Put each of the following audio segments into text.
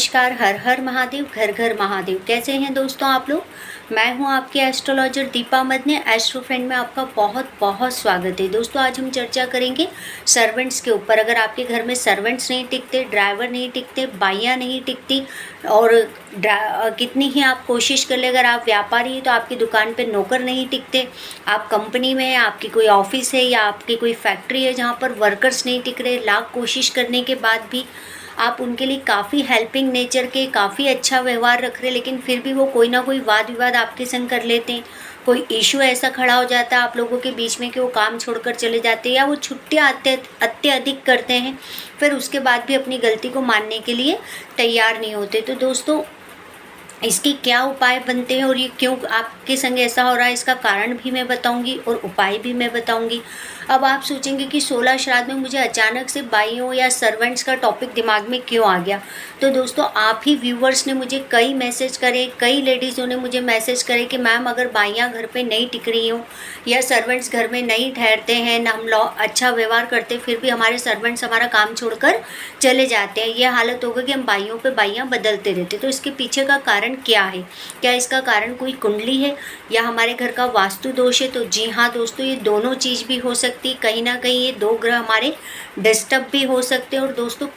नमस्कार। हर हर महादेव, घर घर महादेव। कैसे हैं दोस्तों आप लोग? मैं हूं आपकी astrologer Deepa Madane. Astro friend में आपका बहुत बहुत स्वागत है। दोस्तों आज हम चर्चा करेंगे सर्वेंट्स के ऊपर। अगर आपके घर में सर्वेंट्स नहीं टिकते, ड्राइवर नहीं टिकते, बाइयाँ नहीं टिकती और कितनी ही आप कोशिश कर ले, अगर आप व्यापारी हैं तो आपकी दुकान पे नौकर नहीं टिकते, आप कंपनी में हैं, आपकी कोई ऑफिस है या आपकी कोई फैक्ट्री है जहाँ पर वर्कर्स नहीं टिक रहे, लाख कोशिश करने के बाद भी आप उनके लिए काफ़ी हेल्पिंग नेचर के, काफ़ी अच्छा व्यवहार रख रहे, लेकिन फिर भी वो कोई ना कोई वाद विवाद आपके संग कर लेते हैं। कोई इशू ऐसा खड़ा हो जाता है आप लोगों के बीच में कि वो काम छोड़कर चले जाते हैं या वो छुट्टियाँ अत्यधिक करते हैं, फिर उसके बाद भी अपनी गलती को मानने के लिए तैयार नहीं होते। तो दोस्तों इसके क्या उपाय बनते हैं और ये क्यों आपके संग ऐसा हो रहा है, इसका कारण भी मैं बताऊंगी और उपाय भी मैं बताऊंगी। अब आप सोचेंगे कि 16 श्राद्ध में मुझे अचानक से बाइयों या सर्वेंट्स का टॉपिक दिमाग में क्यों आ गया। तो दोस्तों आप ही व्यूवर्स ने मुझे कई मैसेज करे, कई लेडीज़ों ने मुझे मैसेज करे कि मैम अगर बाइयाँ घर पे नहीं टिक रही हों या सर्वेंट्स घर में नहीं ठहरते हैं, ना हम अच्छा व्यवहार करते, फिर भी हमारे सर्वेंट्स हमारा काम छोड़कर चले जाते हैं, ये हालत होगी कि हम बाइयों पे बाइयाँ बदलते रहते। तो इसके पीछे का कारण क्या है? क्या इसका कारण कोई कुंडली है या हमारे घर का वास्तु दोष है? तो जी हाँ दोस्तों, ये दोनों चीज़ भी हो सकती है। कहीं ना कहीं ये दो ग्रह हमारे डिस्टर्ब भी हो सकते हैं। और दोस्तों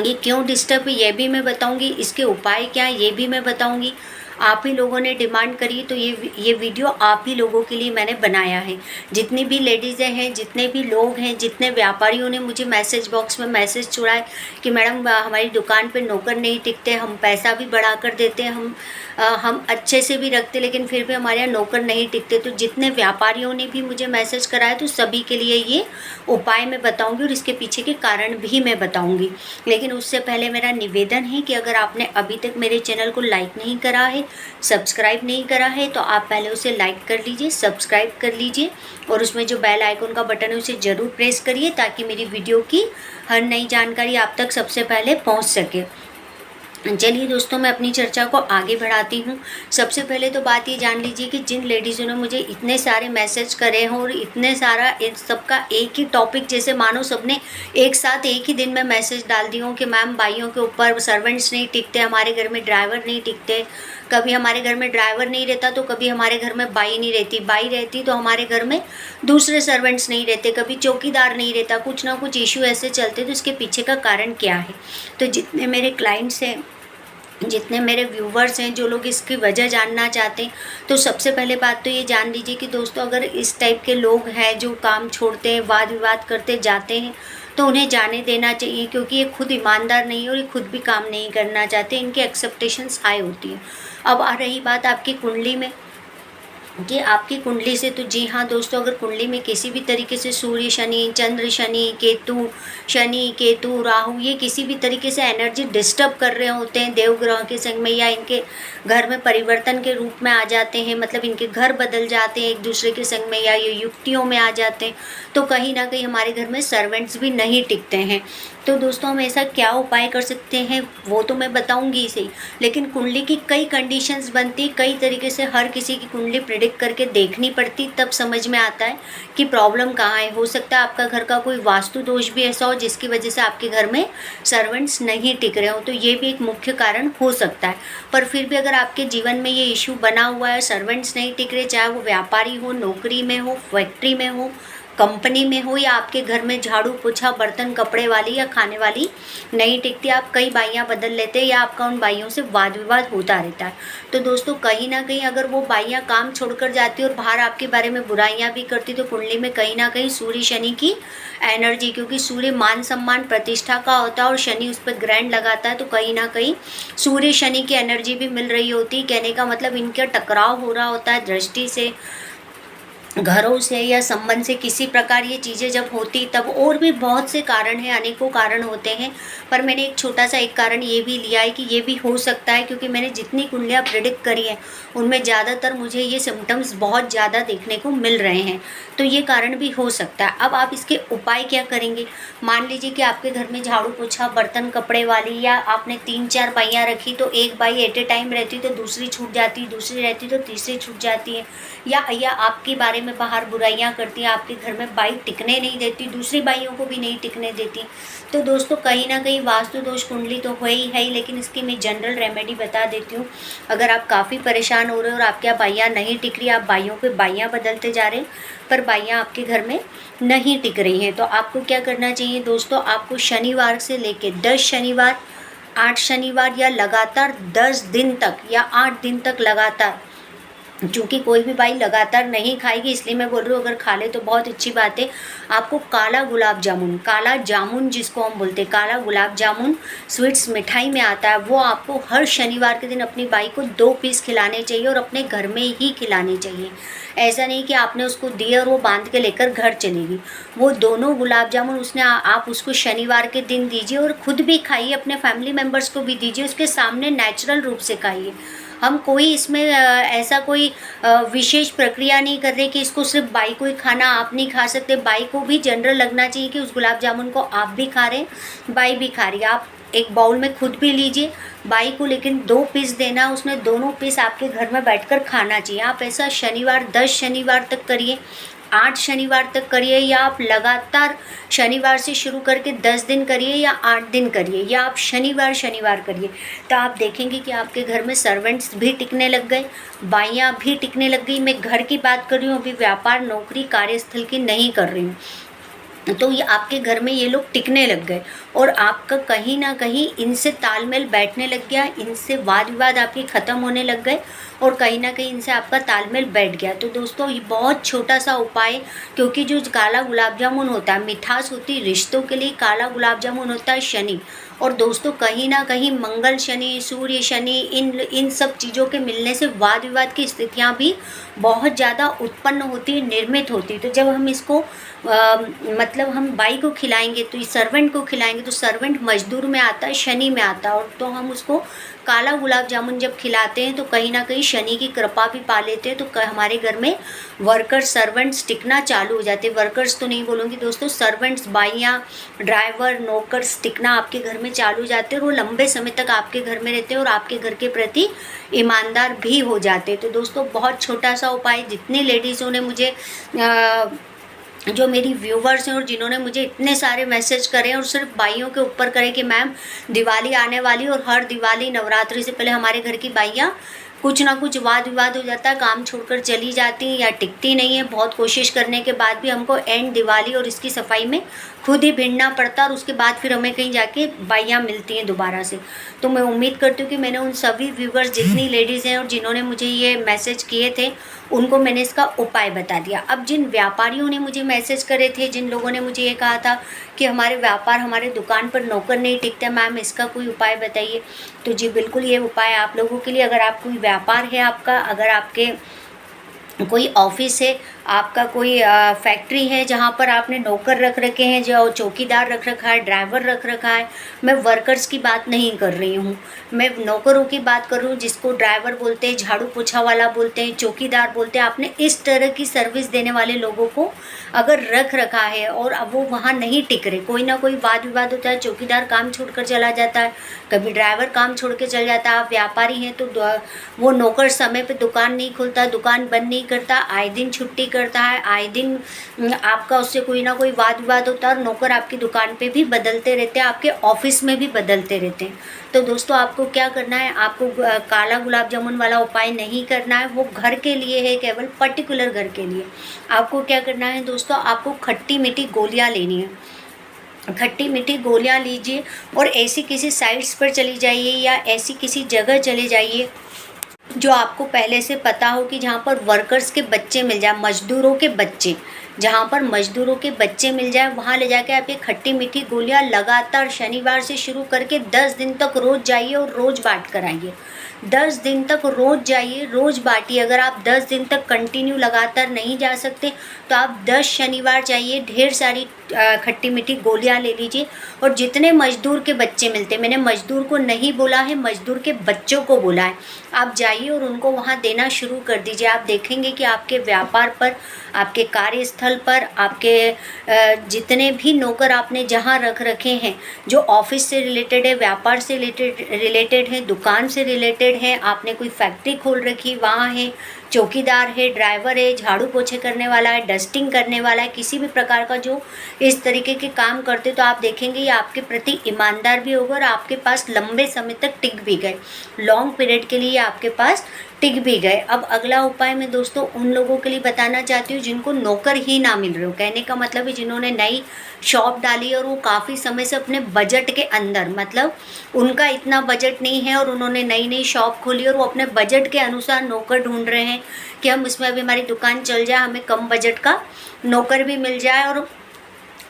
ये क्यों डिस्टर्ब है ये भी मैं बताऊंगी, इसके उपाय क्या है ये भी मैं बताऊंगी। आप ही लोगों ने डिमांड करी तो ये वीडियो आप ही लोगों के लिए मैंने बनाया है। जितनी भी लेडीज़ें हैं, जितने भी लोग हैं, जितने व्यापारियों ने मुझे मैसेज बॉक्स में मैसेज छोड़ा है कि मैडम हमारी दुकान पे नौकर नहीं टिकते, हम पैसा भी बढ़ा कर देते हैं, हम अच्छे से भी रखते, लेकिन फिर भी हमारे यहाँ नौकर नहीं टिकते। तो जितने व्यापारियों ने भी मुझे मैसेज कराया तो सभी के लिए ये उपाय मैं बताऊंगी और इसके पीछे के कारण भी मैं बताऊंगी। लेकिन उससे पहले मेरा निवेदन है कि अगर आपने अभी तक मेरे चैनल को लाइक नहीं करा है, सब्सक्राइब नहीं करा है, तो आप पहले उसे लाइक कर लीजिए, सब्सक्राइब कर लीजिए और उसमें जो बेल आइकन का बटन है उसे ज़रूर प्रेस करिए ताकि मेरी वीडियो की हर नई जानकारी आप तक सबसे पहले पहुंच सके। चलिए दोस्तों मैं अपनी चर्चा को आगे बढ़ाती हूँ। सबसे पहले तो बात ये जान लीजिए कि जिन लेडीज़ों ने मुझे इतने सारे मैसेज करे हैं और इतने सारा सबका एक ही टॉपिक, जैसे मानो सबने एक साथ एक ही दिन में मैसेज डाल दी हूँ कि मैम बाइयों के ऊपर सर्वेंट्स नहीं टिकते, हमारे घर में ड्राइवर नहीं टिकते, कभी हमारे घर में ड्राइवर नहीं रहता तो कभी हमारे घर में बाई नहीं रहती, बाई रहती तो हमारे घर में दूसरे सर्वेंट्स नहीं रहते, कभी चौकीदार नहीं रहता, कुछ ना कुछ इशू ऐसे चलते। तो इसके पीछे का कारण क्या है? तो जितने मेरे क्लाइंट्स हैं, जितने मेरे व्यूवर्स हैं, जो लोग इसकी वजह जानना चाहते हैं, तो सबसे पहले बात तो ये जान लीजिए कि दोस्तों अगर इस टाइप के लोग हैं जो काम छोड़ते हैं, वाद विवाद करते जाते हैं, तो उन्हें जाने देना चाहिए, क्योंकि ये खुद ईमानदार नहीं है और ये खुद भी काम नहीं करना चाहते, इनकी एक्सेप्टेशंस हाई होती है। अब आ रही बात आपकी कुंडली में कि आपकी कुंडली से, तो जी हाँ दोस्तों, अगर कुंडली में किसी भी तरीके से सूर्य शनि, चंद्र शनि, केतु, राहु, ये किसी भी तरीके से एनर्जी डिस्टर्ब कर रहे होते हैं देवग्रह के संग में, या इनके घर में परिवर्तन के रूप में आ जाते हैं, मतलब इनके घर बदल जाते हैं एक दूसरे के संग में, या ये युक्तियों में आ जाते हैं, तो कहीं ना कहीं हमारे घर में सर्वेंट्स भी नहीं टिकते हैं। तो दोस्तों हम ऐसा क्या उपाय कर सकते हैं वो तो मैं बताऊंगी इसे, लेकिन कुंडली की कई कंडीशंस बनती, कई तरीके से हर किसी की कुंडली प्रिडिक्ट करके देखनी पड़ती, तब समझ में आता है कि प्रॉब्लम कहाँ है। हो सकता है आपका घर का कोई वास्तु दोष भी ऐसा हो जिसकी वजह से आपके घर में सर्वेंट्स नहीं टिक रहे हो, तो ये भी एक मुख्य कारण हो सकता है। पर फिर भी अगर आपके जीवन में ये इशू बना हुआ है, सर्वेंट्स नहीं टिक रहे, चाहे वो व्यापारी हो, नौकरी में हो, फैक्ट्री में हो, कंपनी में हो, या आपके घर में झाड़ू पोछा बर्तन कपड़े वाली या खाने वाली नहीं टिकती, आप कई बाइयाँ बदल लेते हैं या आपका उन बाइयों से वाद विवाद होता रहता है, तो दोस्तों कहीं ना कहीं अगर वो बाइयाँ काम छोड़कर जाती और बाहर आपके बारे में बुराइयाँ भी करती, तो कुंडली में कहीं ना कहीं सूर्य शनि की एनर्जी, क्योंकि सूर्य मान सम्मान प्रतिष्ठा का होता है और शनि उस पर ग्रैंड लगाता है, तो कहीं ना कहीं सूर्य शनि की एनर्जी भी मिल रही होती है। कहने का मतलब इनका टकराव हो रहा होता है दृष्टि से, घरों से या संबंध से, किसी प्रकार ये चीज़ें जब होती तब, और भी बहुत से कारण हैं, अनेकों कारण होते हैं, पर मैंने एक छोटा सा एक कारण ये भी लिया है कि ये भी हो सकता है, क्योंकि मैंने जितनी कुंडलियाँ प्रेडिक्ट करी हैं उनमें ज़्यादातर मुझे ये सिम्टम्स बहुत ज़्यादा देखने को मिल रहे हैं, तो ये कारण भी हो सकता है। अब आप इसके उपाय क्या करेंगे? मान लीजिए कि आपके घर में झाड़ू पोछा बर्तन कपड़े वाली, या आपने 3-4 बाइयाँ रखी, तो एक बाई एट ए टाइम रहती तो दूसरी छूट जाती, दूसरी रहती तो तीसरी छूट जाती है, या आपके बारे बारे में बाहर बुराइयां करती हैं, आपके घर में बाई टिकने नहीं देती, दूसरी बाइयों को भी नहीं टिकने देती। तो दोस्तों कहीं ना कहीं वास्तु दोष कुंडली तो है ही, लेकिन इसकी मैं जनरल रेमेडी बता देती हूँ। अगर आप काफ़ी परेशान हो रहे हो और आपके यहाँ बाइयाँ नहीं टिक रही, आप बाइयों पे बाइयाँ बदलते जा रहे हैं पर बाइयाँ आपके घर में नहीं टिक रही हैं, तो आपको क्या करना चाहिए दोस्तों, आपको शनिवार से लेके 10 शनिवार, 8 शनिवार या लगातार 10 दिन तक या 8 दिन तक लगातार, क्योंकि कोई भी बाई लगातार नहीं खाएगी इसलिए मैं बोल रही हूँ, अगर खा ले तो बहुत अच्छी बात है। आपको काला गुलाब जामुन, काला जामुन जिसको हम बोलते हैं, काला गुलाब जामुन स्वीट्स मिठाई में आता है, वो आपको हर शनिवार के दिन अपनी बाई को 2 पीस खिलाने चाहिए और अपने घर में ही खिलाने चाहिए। ऐसा नहीं कि आपने उसको दिए और वो बांध के लेकर घर चलेगी। वो दोनों गुलाब जामुन उसने आप उसको शनिवार के दिन दीजिए और खुद भी खाइए, अपने फैमिली मेम्बर्स को भी दीजिए, उसके सामने नेचुरल रूप से खाइए। हम कोई इसमें ऐसा कोई विशेष प्रक्रिया नहीं कर रहे कि इसको सिर्फ बाई को ही खाना, आप नहीं खा सकते। बाई को भी जनरल लगना चाहिए कि उस गुलाब जामुन को आप भी खा रहे हैं, बाई भी खा रही है। आप एक बाउल में खुद भी लीजिए, बाई को लेकिन 2 पीस देना, उसमें दोनों पीस आपके घर में बैठकर खाना चाहिए। आप ऐसा शनिवार 10 शनिवार तक करिए, 8 शनिवार तक करिए, या आप लगातार शनिवार से शुरू करके 10 दिन करिए या 8 दिन करिए, या आप शनिवार शनिवार करिए, तो आप देखेंगे कि आपके घर में सर्वेंट्स भी टिकने लग गए, बाइयाँ भी टिकने लग गई। मैं घर की बात कर रही हूँ, अभी व्यापार नौकरी कार्यस्थल की नहीं कर रही हूँ। तो ये आपके घर में ये लोग टिकने लग गए और आपका कहीं ना कहीं इनसे तालमेल बैठने लग गया, इनसे वाद विवाद आपके ख़त्म होने लग गए और कहीं ना कहीं इनसे आपका तालमेल बैठ गया। तो दोस्तों ये बहुत छोटा सा उपाय, क्योंकि जो काला गुलाब जामुन होता है, मिठास होती है रिश्तों के लिए, काला गुलाब जामुन होता है शनि। और दोस्तों कहीं ना कहीं मंगल शनि, सूर्य शनि, इन सब चीज़ों के मिलने से वाद विवाद की स्थितियाँ भी बहुत ज़्यादा उत्पन्न होती है, निर्मित होती है। तो जब हम इसको मतलब हम बाई को खिलाएंगे तो सर्वेंट को खिलाएंगे, तो सर्वेंट मजदूर में आता है, शनि में आता है, और तो हम उसको काला गुलाब जामुन जब खिलाते हैं तो कहीं ना कहीं शनि की कृपा भी पा लेते हैं। तो हमारे घर में वर्कर्स, सर्वेंट्स टिकना चालू हो जाते हैं। वर्कर्स तो नहीं बोलूँगी दोस्तों, सर्वेंट्स, बाइयाँ, ड्राइवर, नौकर्स टिकना आपके घर में चालू हो जाते हैं और वो लंबे समय तक आपके घर में रहते हैं और आपके घर के प्रति ईमानदार भी हो जाते हैं। तो दोस्तों बहुत छोटा सा उपाय, जितनी लेडीज़ों ने मुझे जो मेरी व्यूवर्स हैं और जिन्होंने मुझे इतने सारे मैसेज करे और सिर्फ बाइयों के ऊपर करे कि मैम दिवाली आने वाली और हर दिवाली नवरात्रि से पहले हमारे घर की बाइयाँ कुछ ना कुछ वाद विवाद हो जाता है, काम छोड़कर चली जाती हैं या टिकती नहीं है। बहुत कोशिश करने के बाद भी हमको एंड दिवाली और इसकी सफाई में खुद ही भिड़ना पड़ता है और उसके बाद फिर हमें कहीं जाके बाइयाँ मिलती हैं दोबारा से। तो मैं उम्मीद करती हूँ कि मैंने उन सभी व्यूवर्स, जितनी लेडीज़ हैं और जिन्होंने मुझे ये मैसेज किए थे, उनको मैंने इसका उपाय बता दिया। अब जिन व्यापारियों ने मुझे मैसेज करे थे, जिन लोगों ने मुझे ये कहा था कि हमारे व्यापार, हमारे दुकान पर नौकर नहीं टिकते, मैम इसका कोई उपाय बताइए, तो जी बिल्कुल ये उपाय आप लोगों के लिए। अगर आप कोई व्यापार है आपका, अगर आपके कोई ऑफिस है आपका, कोई फैक्ट्री है जहाँ पर आपने नौकर रख रखे हैं, जो चौकीदार रख रखा है, ड्राइवर रख रखा है, मैं वर्कर्स की बात नहीं कर रही हूँ, मैं नौकरों की बात कर रही हूँ, जिसको ड्राइवर बोलते हैं, झाड़ू पोछा वाला बोलते हैं, चौकीदार बोलते हैं। आपने इस तरह की सर्विस देने वाले लोगों को अगर रख रखा है और अब वो वहाँ नहीं टिक रहे, कोई ना कोई वाद विवाद होता है, चौकीदार काम छोड़कर चला जाता है, कभी ड्राइवर काम छोड़ के चल जाता है, आप व्यापारी हैं तो वो नौकर समय पे दुकान नहीं खोलता, दुकान बंद नहीं करता, आए दिन छुट्टी करता है, आए दिन आपका उससे कोई ना कोई वाद विवाद होता है और नौकर आपकी दुकान पे भी बदलते रहते हैं, आपके ऑफिस में भी बदलते रहते हैं। तो दोस्तों आपको क्या करना है, आपको काला गुलाब जामुन वाला उपाय नहीं करना है, वो घर के लिए है, केवल पर्टिकुलर घर के लिए। आपको क्या करना है दोस्तों, आपको खट्टी मीठी गोलियाँ लेनी है। खट्टी मीठी गोलियाँ लीजिए और ऐसी किसी साइट्स पर चली जाइए या ऐसी किसी जगह चले जाइए जो आपको पहले से पता हो कि जहाँ पर वर्कर्स के बच्चे मिल जाए, मजदूरों के बच्चे, जहाँ पर मजदूरों के बच्चे मिल जाए, वहाँ ले जाके आप ये खट्टी मीठी गोलियाँ लगातार शनिवार से शुरू करके 10 दिन तक रोज़ जाइए और रोज़ बांट कर आइए। 10 दिन तक रोज़ जाइए, रोज़ बांटिए। अगर आप 10 दिन तक कंटिन्यू लगातार नहीं जा सकते तो आप 10 शनिवार जाइए, ढेर सारी खट्टी मीठी गोलियाँ ले लीजिए और जितने मजदूर के बच्चे मिलते, मैंने मजदूर को नहीं बोला है, मजदूर के बच्चों को बोला है, आप जाइए और उनको वहाँ देना शुरू कर दीजिए। आप देखेंगे कि आपके व्यापार पर, आपके कार्यस्थल पर, आपके जितने भी नौकर आपने जहाँ रख रखे हैं, जो ऑफिस से रिलेटेड है, व्यापार से रिलेटेड है, दुकान से रिलेटेड है, आपने कोई फैक्ट्री खोल रखी वहाँ है, चौकीदार है, ड्राइवर है, झाड़ू पोछे करने वाला है, डस्टिंग करने वाला है, किसी भी प्रकार का जो इस तरीके के काम करते तो आप देखेंगे ये आपके प्रति ईमानदार भी होगा और आपके पास लंबे समय तक टिक भी गए, लॉन्ग पीरियड के लिए आपके पास टिक भी गए। अब अगला उपाय मैं दोस्तों उन लोगों के लिए बताना चाहती हूँ जिनको नौकर ही ना मिल रहे हो। कहने का मतलब है जिन्होंने नई शॉप डाली और वो काफ़ी समय से अपने बजट के अंदर, मतलब उनका इतना बजट नहीं है और उन्होंने नई नई शॉप खोली और वो अपने बजट के अनुसार नौकर ढूंढ रहे हैं कि हम इसमें अभी हमारी दुकान चल जाए, हमें कम बजट का नौकर भी मिल जाए और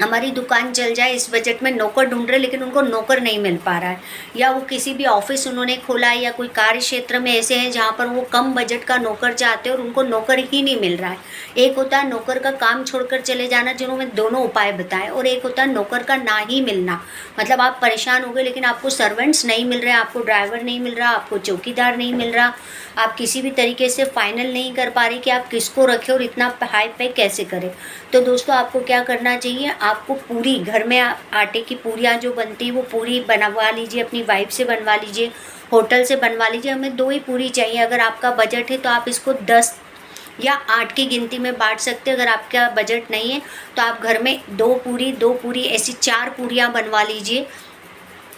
हमारी दुकान चल जाए, इस बजट में नौकर ढूंढ रहे लेकिन उनको नौकर नहीं मिल पा रहा है। या वो किसी भी ऑफिस उन्होंने खोला है या कोई कार्य क्षेत्र में ऐसे हैं जहाँ पर वो कम बजट का नौकर चाहते हैं और उनको नौकर ही नहीं मिल रहा है। एक होता है नौकर का काम छोड़कर चले जाना, जिन्होंने दोनों उपाय बताए, और एक होता है नौकर का ना ही मिलना, मतलब आप परेशान हो गए लेकिन आपको सर्वेंट्स नहीं मिल रहे, आपको ड्राइवर नहीं मिल रहा, आपको चौकीदार नहीं मिल रहा, आप किसी भी तरीके से फाइनल नहीं कर पा रहे कि आप किसको रखें और इतना हाई पे कैसे करें। तो दोस्तों आपको क्या करना चाहिए, आपको पूरी घर में आटे की पूरियाँ जो बनती है वो पूरी बनवा लीजिए, अपनी वाइफ से बनवा लीजिए, होटल से बनवा लीजिए। हमें 2 ही पूरी चाहिए। अगर आपका बजट है तो आप इसको 10 या 8 की गिनती में बांट सकते हैं। अगर आपका बजट नहीं है तो आप घर में 2 पूरी ऐसी 4 पूरियाँ बनवा लीजिए।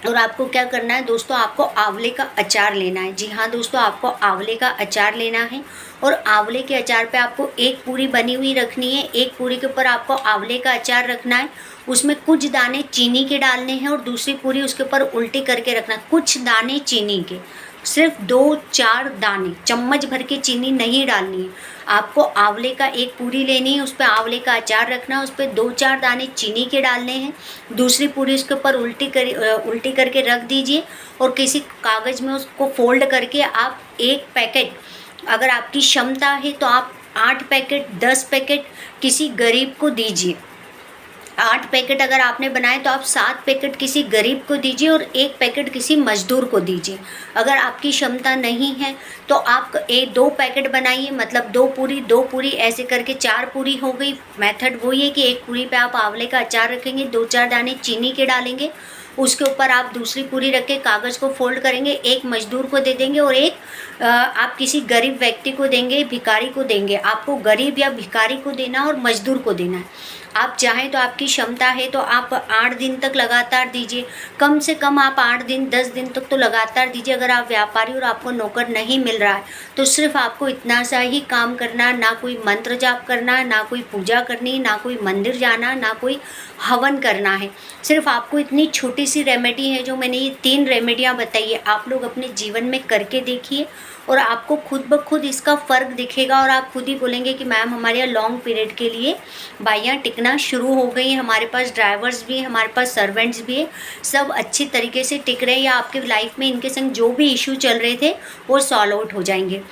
और आपको क्या करना है दोस्तों, आपको आंवले का अचार लेना है। जी हाँ दोस्तों, आपको आंवले का अचार लेना है और आंवले के अचार पे आपको एक पूरी बनी हुई रखनी है, एक पूरी के ऊपर आपको आंवले का अचार रखना है, उसमें कुछ दाने चीनी के डालने हैं और दूसरी पूरी उसके ऊपर उल्टी करके रखना है। कुछ दाने चीनी के, सिर्फ 2-4 दाने, चम्मच भर के चीनी नहीं डालनी है। आपको आंवले का एक पूरी लेनी है, उस पर आंवले का अचार रखना है, उस पर 2-4 दाने चीनी के डालने हैं, दूसरी पूरी उसके ऊपर उल्टी करके रख दीजिए और किसी कागज़ में उसको फोल्ड करके आप एक पैकेट, अगर आपकी क्षमता है तो आप 8 पैकेट 10 पैकेट किसी गरीब को दीजिए। 8 पैकेट अगर आपने बनाए तो आप 7 पैकेट किसी गरीब को दीजिए और 1 पैकेट किसी मजदूर को दीजिए। अगर आपकी क्षमता नहीं है तो आप 2 पैकेट बनाइए, मतलब 2 पूरी ऐसे करके 4 पूरी हो गई। मेथड वही है कि एक पूरी पे आप आंवले का अचार रखेंगे, 2-4 दाने चीनी के डालेंगे, उसके ऊपर आप दूसरी पूरी रख के कागज़ को फोल्ड करेंगे, एक मजदूर को दे देंगे और एक आप किसी गरीब व्यक्ति को देंगे, भिखारी को देंगे। आपको गरीब या भिखारी को देना और मजदूर को देना है। आप चाहें तो आपकी क्षमता है तो आप 8 दिन तक लगातार दीजिए, कम से कम आप 8 दिन 10 दिन तक तो लगातार दीजिए। अगर आप व्यापारी और आपको नौकर नहीं मिल रहा है तो सिर्फ आपको इतना सा ही काम करना, ना कोई मंत्र जाप करना, ना कोई पूजा करनी, ना कोई मंदिर जाना, ना कोई हवन करना है। सिर्फ आपको इतनी छोटी सी रेमेडी है जो मैंने ये 3 रेमेडियाँ बताई है, आप लोग अपने जीवन में करके देखिए और आपको खुद ब खुद इसका फ़र्क दिखेगा और आप खुद ही बोलेंगे कि मैम हमारे यहाँ लॉन्ग पीरियड के लिए बाइयाँ टिकना शुरू हो गई हैं, हमारे पास ड्राइवर्स भी हैं, हमारे पास सर्वेंट्स भी हैं, सब अच्छी तरीके से टिक रहे हैं या आपके लाइफ में इनके संग जो भी इशू चल रहे थे वो सॉल्व आउट हो जाएंगे।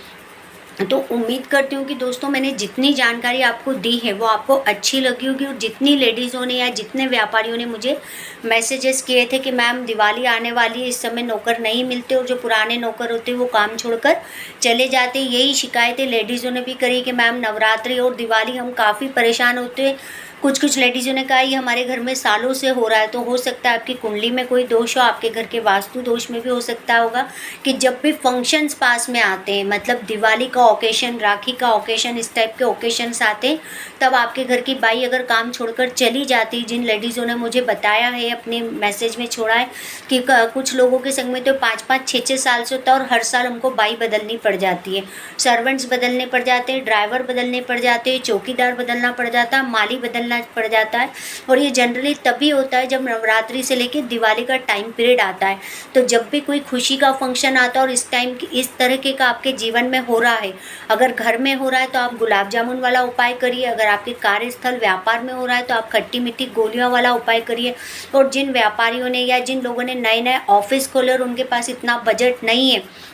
तो उम्मीद करती हूँ कि दोस्तों मैंने जितनी जानकारी आपको दी है वो आपको अच्छी लगी होगी और जितनी लेडीज़ों ने या जितने व्यापारियों ने मुझे मैसेजेस किए थे कि मैम दिवाली आने वाली है, इस समय नौकर नहीं मिलते और जो पुराने नौकर होते हैं वो काम छोड़कर चले जाते, यही शिकायतें लेडीज़ों ने भी करी कि मैम नवरात्रि और दिवाली हम काफ़ी परेशान होते हैं। कुछ लेडीज़ों ने कहा ये हमारे घर में सालों से हो रहा है, तो हो सकता है आपकी कुंडली में कोई दोष हो, आपके घर के वास्तु दोष में भी हो सकता होगा कि जब भी फंक्शंस पास में आते हैं, मतलब दिवाली का ओकेशन, राखी का ओकेशन, इस टाइप के ओकेशंस आते हैं, तब आपके घर की बाई अगर काम छोड़कर चली जाती, जिन लेडीज़ों ने मुझे बताया है, अपने मैसेज में छोड़ा है कि कुछ लोगों के संग में तो 5-5, 6-6 साल से होता है और हर साल हमको बाई बदलनी पड़ जाती है, सर्वेंट्स बदलने पड़ जाते हैं, ड्राइवर बदलने पड़ जाते हैं, चौकीदार बदलना पड़ जाता है, माली बदलना पड़ जाता है। और ये जनरली तभी होता है जब नवरात्रि से लेकर दिवाली का टाइम पीरियड आता है। तो जब भी कोई खुशी का फंक्शन आता है और इस टाइम की इस तरीके का आपके जीवन में हो रहा है, अगर घर में हो रहा है तो आप गुलाब जामुन वाला उपाय करिए, अगर आपके कार्यस्थल व्यापार में हो रहा है तो आप खट्टी मीठी गोलियों वाला उपाय करिए। और जिन व्यापारियों ने या जिन लोगों ने नए नए ऑफिस खोले और उनके पास इतना बजट नहीं है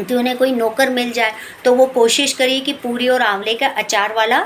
तो उन्हें कोई नौकर मिल जाए, तो वो कोशिश करिए कि पूरी और आंवले का अचार वाला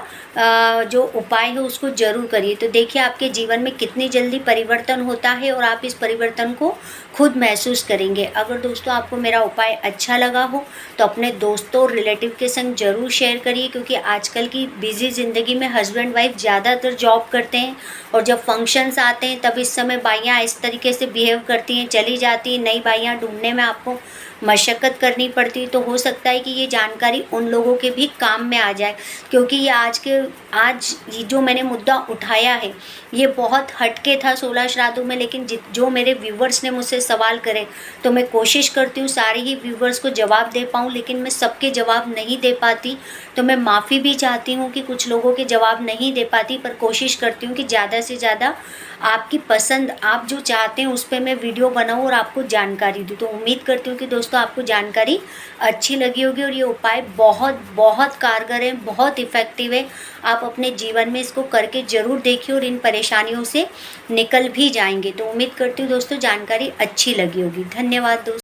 जो उपाय है उसको ज़रूर करिए। तो देखिए आपके जीवन में कितनी जल्दी परिवर्तन होता है और आप इस परिवर्तन को खुद महसूस करेंगे। अगर दोस्तों आपको मेरा उपाय अच्छा लगा हो तो अपने दोस्तों और रिलेटिव के संग ज़रूर शेयर करिए, क्योंकि आजकल की बिजी ज़िंदगी में हस्बैंड वाइफ ज़्यादातर जॉब करते हैं और जब फंक्शंस आते हैं तब इस समय बाइयाँ इस तरीके से बिहेव करती हैं, चली जाती हैं। नई बाइयाँ ढूंढने में आपको मशक्क़त करनी पड़ती है, तो हो सकता है कि ये जानकारी उन लोगों के भी काम में आ जाए, क्योंकि ये आज ये जो मैंने मुद्दा उठाया है ये बहुत हटके था 16 श्राद्धों में, लेकिन जो मेरे व्यूवर्स ने मुझसे सवाल करे तो मैं कोशिश करती हूँ सारे ही व्यूवर्स को जवाब दे पाऊँ, लेकिन मैं सबके जवाब नहीं दे पाती, तो मैं माफ़ी भी चाहती हूँ कि कुछ लोगों के जवाब नहीं दे पाती, पर कोशिश करती हूँ कि ज़्यादा से ज़्यादा आपकी पसंद, आप जो चाहते हैं उस पे मैं वीडियो बनाऊँ और आपको जानकारी दूँ। तो उम्मीद करती हूँ कि दोस्तों आपको जानकारी अच्छी लगी होगी और ये उपाय बहुत बहुत कारगर है, बहुत इफ़ेक्टिव है। आप अपने जीवन में इसको करके ज़रूर देखिए और इन परेशानियों से निकल भी जाएंगे। तो उम्मीद करती हूँ दोस्तों जानकारी अच्छी लगी होगी। धन्यवाद दोस्तों।